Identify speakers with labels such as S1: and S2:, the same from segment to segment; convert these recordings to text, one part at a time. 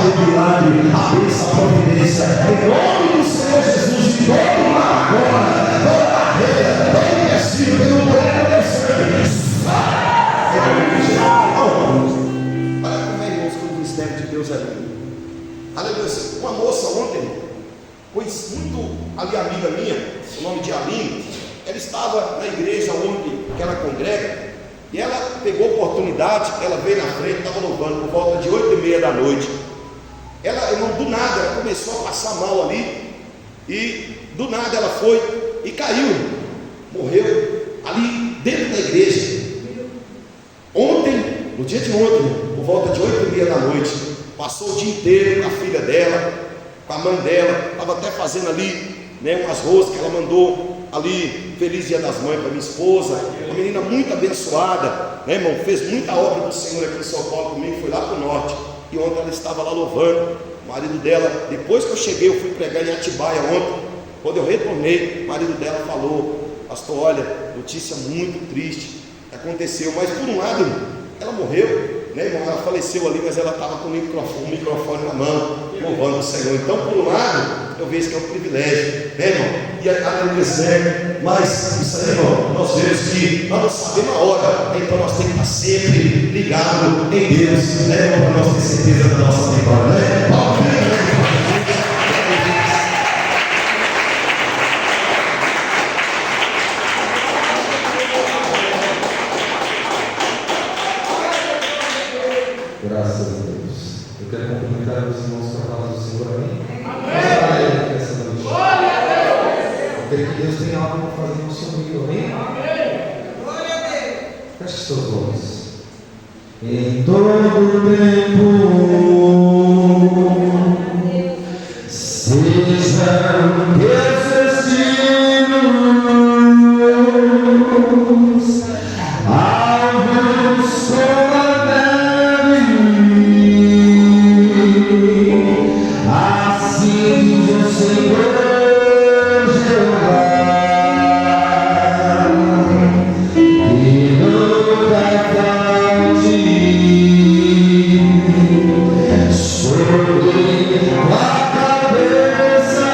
S1: Pai, o milagre, a bênção, a providência, em nome do Senhor Jesus, de todo mal agora, toda barreira, todo castigo, pelo poder do Senhor. Olha como é, irmãos, como o mistério de Deus é lindo. Aleluia. Uma moça ontem, pois muito ali amiga minha, o nome de Aline, ela estava na igreja ontem que ela congrega, e ela pegou a oportunidade, ela veio na frente, estava louvando por volta de 8h30 da noite. Ela, irmão, do nada, ela começou a passar mal ali, e do nada ela foi e caiu, morreu ali dentro da igreja. Ontem, no dia de ontem, por volta de 8h30 da noite, passou o dia inteiro com a filha dela, com a mãe dela, estava até fazendo ali, umas roscas que ela mandou ali, feliz dia das mães para minha esposa, uma menina muito abençoada, irmão, fez muita obra do Senhor aqui em São Paulo comigo, foi lá para o norte, e ontem ela estava lá louvando, o marido dela, depois que eu cheguei, eu fui pregar em Atibaia ontem, quando eu retornei, o marido dela falou: pastor, olha, notícia muito triste, aconteceu, mas por um lado, ela morreu, irmão, ela faleceu ali, mas ela estava com o microfone na mão, louvando o Senhor. Então, por um lado, eu vejo que é um privilégio, irmão, e aleluia, mas isso aí, irmão, nós vemos que nós não sabemos a hora, então nós temos que estar sempre ligados em Deus, irmão, para nós ter certeza da nossa vitória,
S2: Graças a Deus. Eu quero cumprimentar os irmãos com a paz do Senhor. Amém? Amém. Essa noite. Glória a Deus. Eu creio que Deus tem algo para fazer no seu meio. Amém? Amém. Glória a Deus. Feche seus olhos. Em todo tempo sejam teus destinos alvos como a neve. Assim diz o Senhor Jeová, que nunca falte sobre a cabeça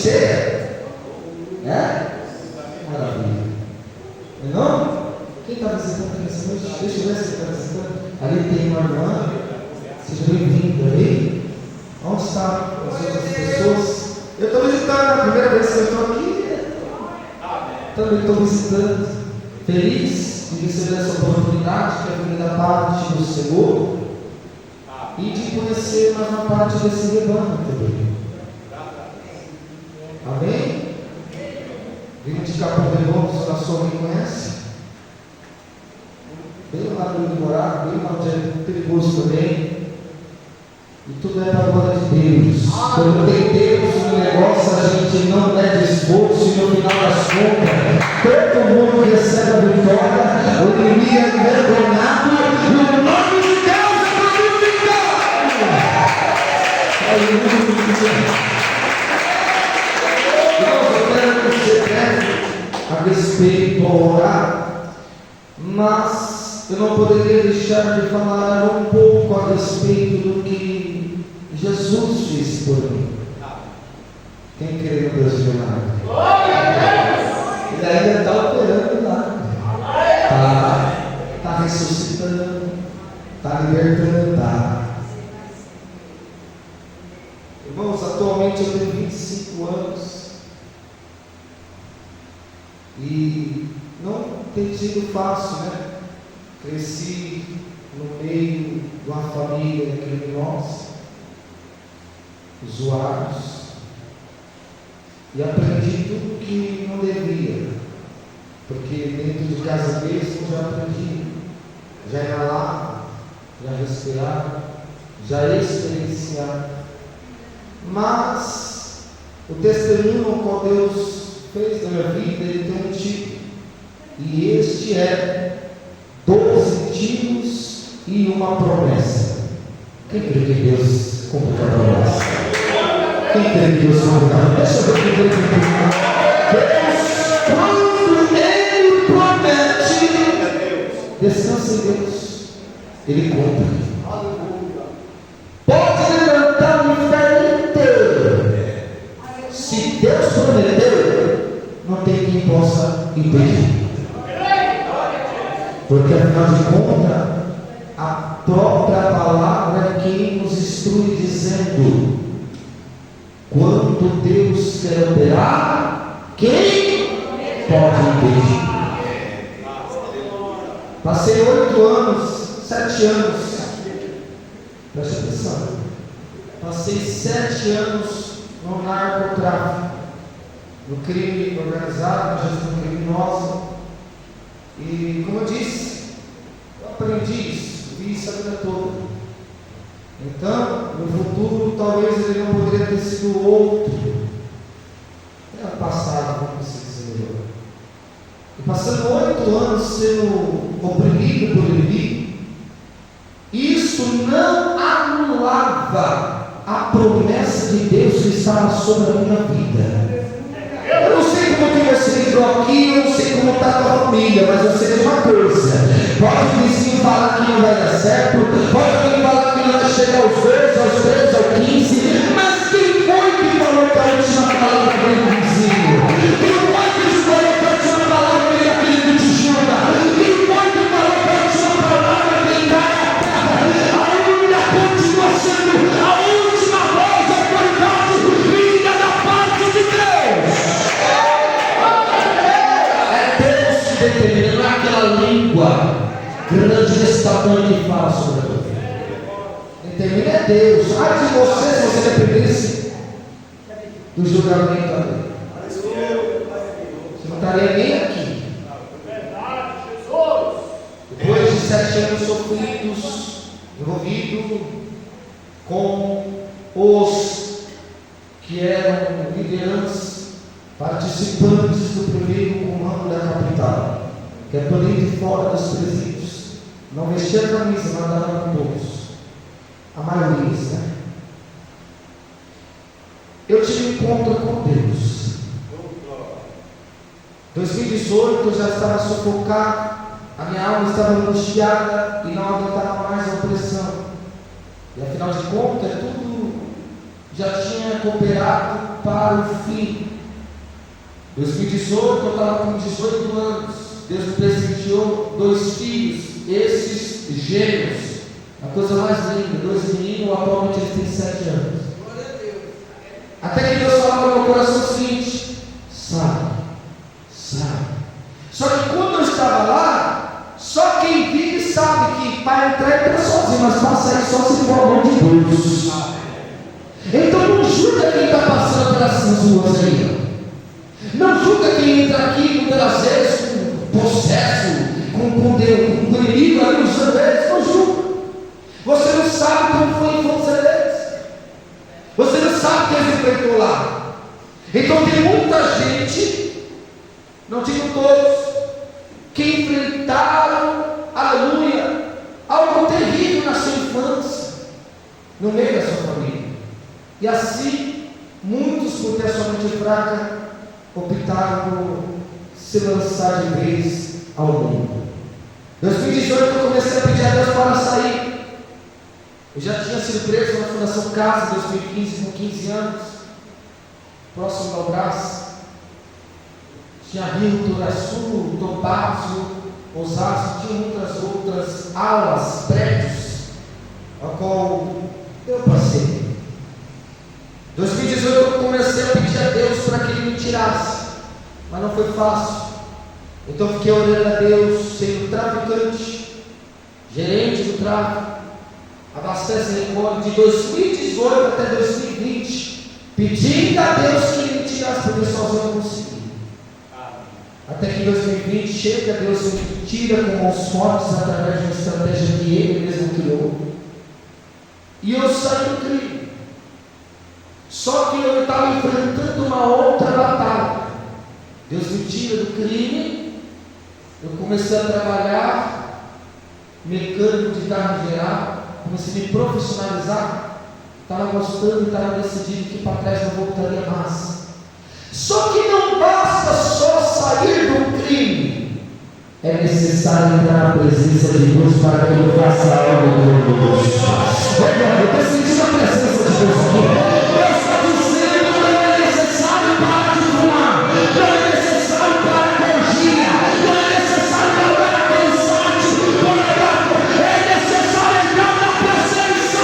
S2: ceia? É? Maravilha. Não? Quem está visitando aqui nessa noite? Deixa eu ver se está visitando. Ali tem uma irmã. Seja bem-vindo aí. Onde estão as outras pessoas? Eu estou visitando, é a primeira vez que eu estou aqui. Também estou visitando. Feliz de receber essa oportunidade que é vir da parte do Senhor e de conhecer mais uma parte desse rebanho também. Amém? Vindo de Capão Redondo, Zona Sul, quem conhece? Bem lá no Morado, bem lá onde é perigoso também. E tudo é para a glória de Deus. Quando tem Deus no negócio, a gente não mede esforço e no final das contas, todo mundo recebe a vitória, o inimigo é envergonhado e o nome de Deus é glorificado. Eu quero que você preste a respeito ao orar, mas eu não poderia deixar de falar um pouco a respeito do que Jesus fez por mim. Quem crê no Deus de milagre? Ele ainda está operando lá. Está ressuscitando. Está libertando. Irmãos, atualmente eu tenho 25 anos. E não tem sido fácil, né? Cresci no meio de uma família criminosa, usuários, e aprendi tudo que não devia, porque dentro de casa mesmo já aprendi, já inalava, já respirava, já experienciava. Mas o testemunho ao qual Deus fez na minha vida, ele tem um título, e este é 12 tiros e uma promessa. Quem crê que Deus cumpre a promessa? Quem crê que Deus cumpre a promessa? Deixa eu ver quem crê que Deus, quando Ele promete, descansa em Deus, Ele cumpre. Pode levantar o inferno inteiro. Se Deus prometeu, não tem quem possa impedir. Porque afinal de contas, a própria palavra é quem nos instrui dizendo: quando Deus quer operar, quem pode impedir? Passei 8 anos, 7 anos, preste atenção, passei 7 anos no narcotráfico, no crime organizado, na gestão criminosa. E como eu disse, eu aprendi isso, vi isso a vida toda. Então, no futuro, talvez ele não poderia ter sido outro. Era passado, como se dizer. E passando 8 anos sendo oprimido por inimigo, isso não anulava a promessa de Deus que estava sobre a minha vida. Eu não sei como que você entrou aqui, eu não sei como está a tua família, mas eu sei de uma coisa: pode o vizinho falar que não vai dar certo, pode alguém falar que não vai chegar aos 2, aos 3, aos 15, mas quem foi que falou que a última palavra daquele vizinho? Quem foi que falou que a última palavra daquele que te ajuda? Quem foi que falou que a última palavra vem cá na terra? Ainda continua sendo a última voz da autoridade vinda da parte de Deus. Determinar aquela língua grande desse tamanho que fala sobre a tua vida. Determina é Deus. Ai de você se você dependesse do julgamento ali. Você não estaria nem aqui. Depois de 7 anos sofridos, envolvido com os que eram lideranças, participantes do primeiro comando da capital, que é por dentro e fora dos presídios, não vestia a camisa, mandava com todos, a maioria, né? Eu tive um encontro com Deus. 2018 eu já estava sufocado, a minha alma estava angustiada e não aguentava mais a opressão. E afinal de contas, tudo já tinha cooperado
S3: para o fim. 2018, eu estava com 18 anos. Deus me presenteou 2 filhos, esses gêmeos. A coisa mais linda, 2 meninos, atualmente eles têm 7 anos. Até que Deus falava no meu coração o seguinte: sabe. Só que quando eu estava lá, só quem vive sabe que para entrar entra sozinho, mas para sair só se for a mão de Deus. Então não julga quem está passando pelas ruas aí. Não julga quem entra aqui muitas vezes com processo, com inimigo ali usando eles. Não julga. Você não sabe como foi a infância deles. Você não sabe o que eles enfrentou lá. Então tem muita gente, não digo todos, que enfrentaram, aleluia, algo terrível na sua infância, no meio da sua família. E assim, muitos, por ter a sua mente fraca, optaram por se lançar de vez ao mundo. Em 2018 eu comecei a pedir a Deus para sair. Eu já tinha sido preso na Fundação Casa em 2015, com 15 anos, próximo ao braço. Tinha Rio, Toraçu, Topázio, Osasco, tinha muitas outras aulas, prédios, a qual eu passei. Em 2018 eu comecei a pedir a Deus para que Ele me tirasse, mas não foi fácil. Então fiquei orando a Deus, sendo traficante, gerente do tráfico, abastece e recolhe, de 2018 até 2020, pedindo a Deus que Ele me tirasse, porque sozinho eu não consegui. Até que em 2020 chega, Deus me tira com mãos fortes através de uma estratégia que Ele mesmo criou. E eu saí do crime. Só que eu estava enfrentando uma outra batalha. Deus me tira do crime. Eu comecei a trabalhar mecânico de carro geral. Comecei a me profissionalizar. Estava gostando e estava decidido que para trás não voltaria mais. Só que não basta só sair do crime, é necessário entrar na presença de Deus para que Ele faça algo com Deus. Eu estou sentindo a presença de Deus aqui. Deus está dizendo que não é necessário parar de fumar, não é necessário parar com orgia, não é necessário parar aquele site pornográfico, é necessário entrar na presença.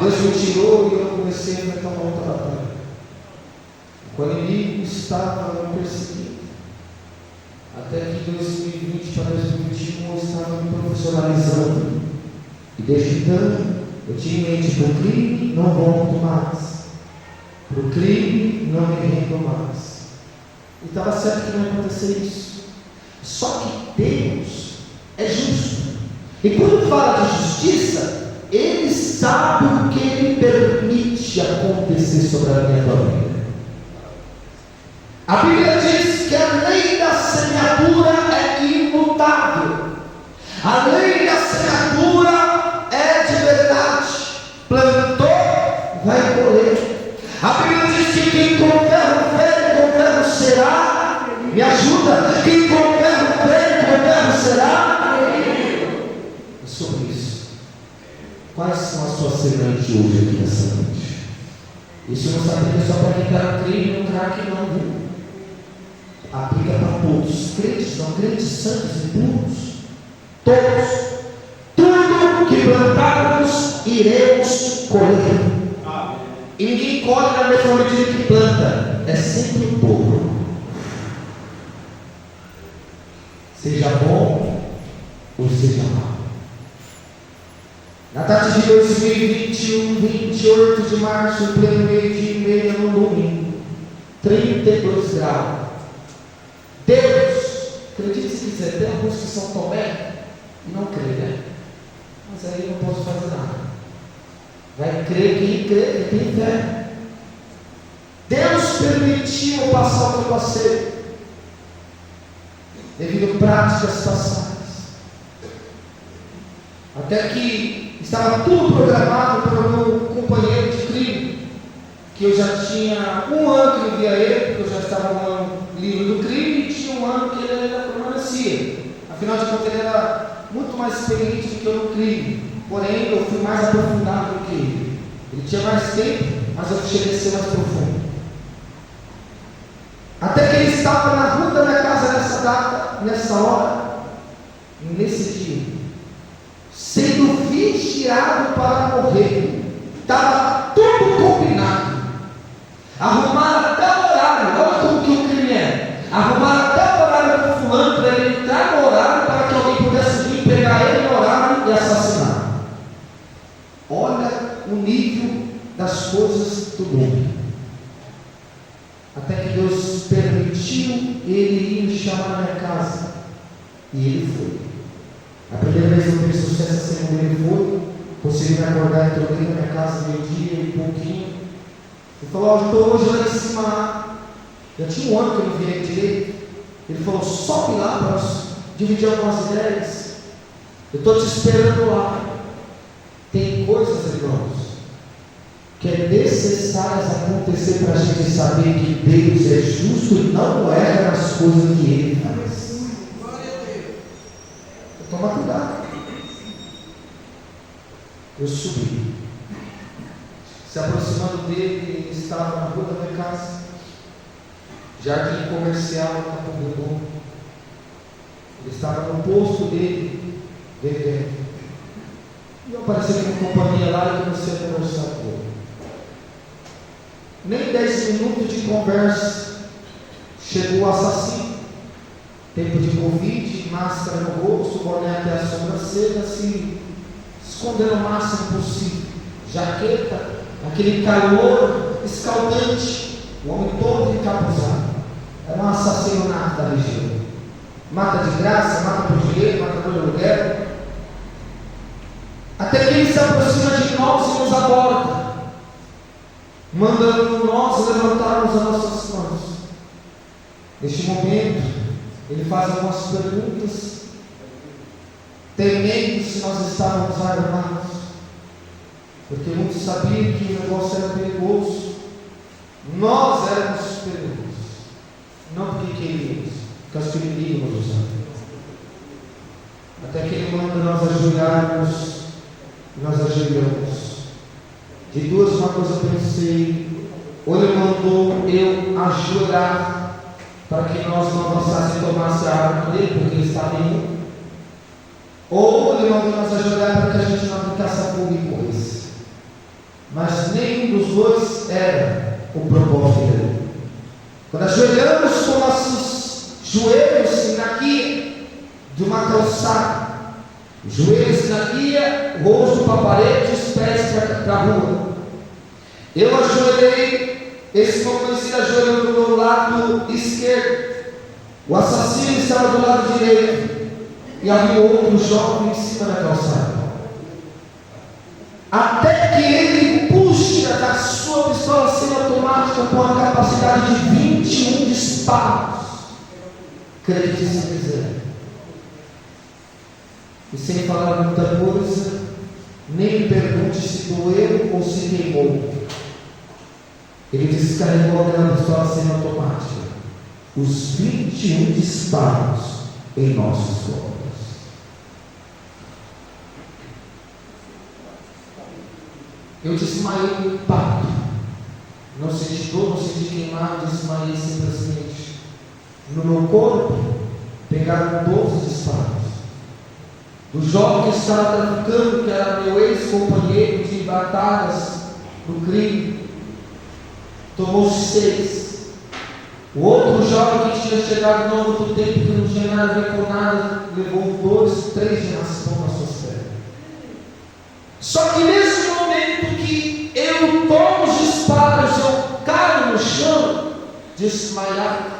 S3: Deus me tirou e eu comecei a enfrentar uma outra batalha. O inimigo estava me perseguindo. Até que 2020 para 2021 eu estava me profissionalizando. E desde então eu tinha em mente: para o crime não volto mais. Para o crime não me rendo mais. E estava certo que não ia acontecer isso. Só que Deus é justo. E quando fala de justiça, Ele sabe o que Ele permite acontecer sobre a minha família. A Bíblia diz que a lei da semeadura é imutável. A lei da semeadura é de verdade. Plantou, vai colher. A Bíblia diz que quem com ferro vem, com ferro será. Me ajuda. Quem com ferro vem, com ferro será. É sobre isso. Quais são as suas sementes hoje aqui nessa noite? Isso não se aplica só para quem está no crime e no crack, não, viu? Aplica para todos. Crentes, não crentes, santos e puros. Todos. Tudo que plantarmos, iremos colher. E ninguém colhe na mesma medida que planta. É sempre um pouco. Seja bom ou seja mal. Na tarde de 2021, 28 de março, em pleno meio-dia e meia, no domingo, 32 graus. Deus, acredite se quiser, tem alguns que são Tomé e não crê, né? Mas aí não posso fazer nada. Vai crer quem crê, quem tem fé. Deus permitiu eu passar o que eu passei, devido a práticas passadas. Até que estava tudo programado para o meu companheiro de crime, que eu já tinha 1 ano que eu via ele, porque eu já estava um ano livre do crime, e tinha 1 ano que ele ainda permanecia. Afinal de contas, ele era muito mais experiente do que eu no crime. porém eu fui mais aprofundado do que ele. Ele tinha mais tempo, mas eu cheguei a ser mais profundo. Até que ele estava na rua da minha casa nessa data, nessa hora, nesse dia, sendo vigiado para morrer. Estava tudo combinado. Arrumaram até o horário. Olha como que o crime é. Arrumaram até o horário do fulano para ele entrar no horário para que alguém pudesse vir pegar ele no horário e assassinar. Olha o nível das coisas do mundo. Até que Deus permitiu ele ir me chamar na minha casa. E ele foi. A primeira vez que eu fiz sucesso, a segunda ele foi. Consegui me acordar, entrou dentro da minha casa, meio-dia e pouquinho. Ele falou: eu estou hoje lá em cima. Já tinha um ano que eu não vinha direito. Ele falou: sobe lá para nós dividir algumas ideias. Eu estou te esperando lá. Tem coisas, irmãos, que é necessárias acontecer para a gente saber que Deus é justo e não erra nas coisas que Ele faz. Toma cuidado. Eu subi. Se aproximando dele, ele estava na rua da minha casa, jardim comercial, na Campo. Ele estava no posto dele, bebendo. E eu apareci com companhia lá e comecei a conversar com ele. Nem 10 minutos de conversa, chegou o assassino. Tempo de Covid, máscara no rosto, boné até a sobrancelha, assim, escondendo o máximo possível. Jaqueta, aquele calor escaldante, o homem todo encapuzado. Era um assassino nato da região. Mata de graça, mata por dinheiro, mata por aluguel. Até que ele se aproxima de nós e nos aborda, mandando nós levantarmos as nossas mãos. Neste momento, ele faz algumas perguntas, temendo se nós estávamos armados, porque muitos sabiam que o negócio era perigoso. Nós éramos perigosos, não porque queríamos, porque os inimigos nos usavam. Até que ele manda nós ajoelharmos. Nós ajoelhamos. De duas, uma coisa eu pensei: ou ele mandou eu ajoelhar para que nós não avançássemos e tomássemos a arma dele, porque ele estava indo, ou ele mandou nós ajoelhar para que a gente não aplicasse a fogo e coisa. Mas nenhum dos dois era o propósito dele. Quando ajoelhamos com nossos joelhos na guia de uma calçada, os joelhos na guia, o rosto para a parede, os pés para a rua. Eu ajoelhei, esse conhecido ajoelhou do meu lado esquerdo. O assassino estava do lado direito. E havia outro jovem em cima da calçada. Até que ele puxa da sua pistola semiautomática com a capacidade de 21 disparos. Acredite se quiser. E sem falar muita coisa, nem me pergunte se doeu ou se queimou. Ele descarregou aquela pistola semiautomática, os 21 disparos em nossos corpos. Eu desmaiei no impacto, não senti dor, não senti queimado, desmaiei simplesmente. No meu corpo pegaram 12 disparos. O jovem que estava traficando, que era meu ex-companheiro de batalhas no crime, tomou 6. O outro jovem que tinha chegado no outro tempo, que não tinha nada a ver com nada, levou 2, 3 de raspão nas suas pernas. Só que nesse momento que eu tomo os disparos, eu caio no chão, desmaiado.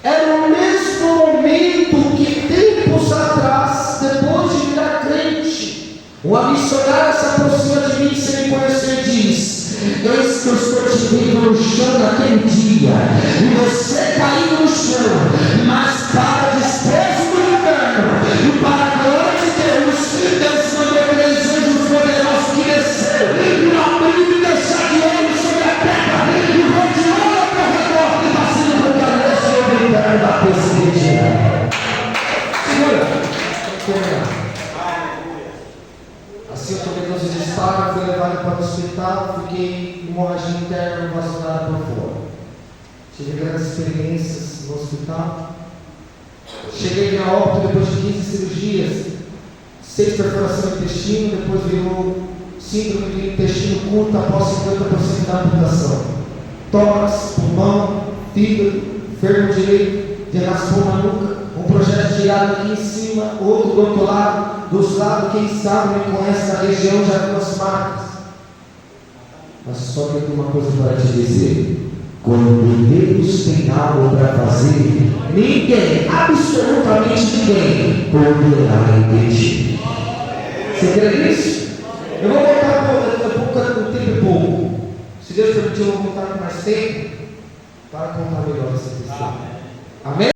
S3: Era o mesmo momento que tempos atrás, depois de virar crente, uma missionária se aproxima de mim sem me conhecer e diz: eis que eu estou te vendo no chão naquele dia, e você caiu no chão, mas para desprezo do inferno e para a glória de Deus, Deus mandou aqueles anjos poderosos que desceram e abriu e deixaram de olho sobre a terra e rodeou ao meu redor, passando por cabeça e eu liberto da perseguição. Segura. fui levado para o hospital, fiquei em hemorragia interna vascular por fora. Tive grandes experiências no hospital. Cheguei a óbito depois de 15 cirurgias, 6 perfurações do intestino, depois virou síndrome de intestino curto após 50% da amputação. Tórax, pulmão, fígado, ferro direito, de raspão na nuca, um projeto girado aqui em cima, outro do outro lado, dos lados, quem sabe me conhece na região já viu as marcas. Mas só que eu tenho uma coisa para te dizer. Quando Deus tem algo para fazer, ninguém, absolutamente ninguém, poderá impedir. Você crê nisso? Eu vou voltar daqui a pouco, o tempo é pouco. Se Deus permitir, eu vou voltar com mais tempo para contar melhor essa questão. Amém?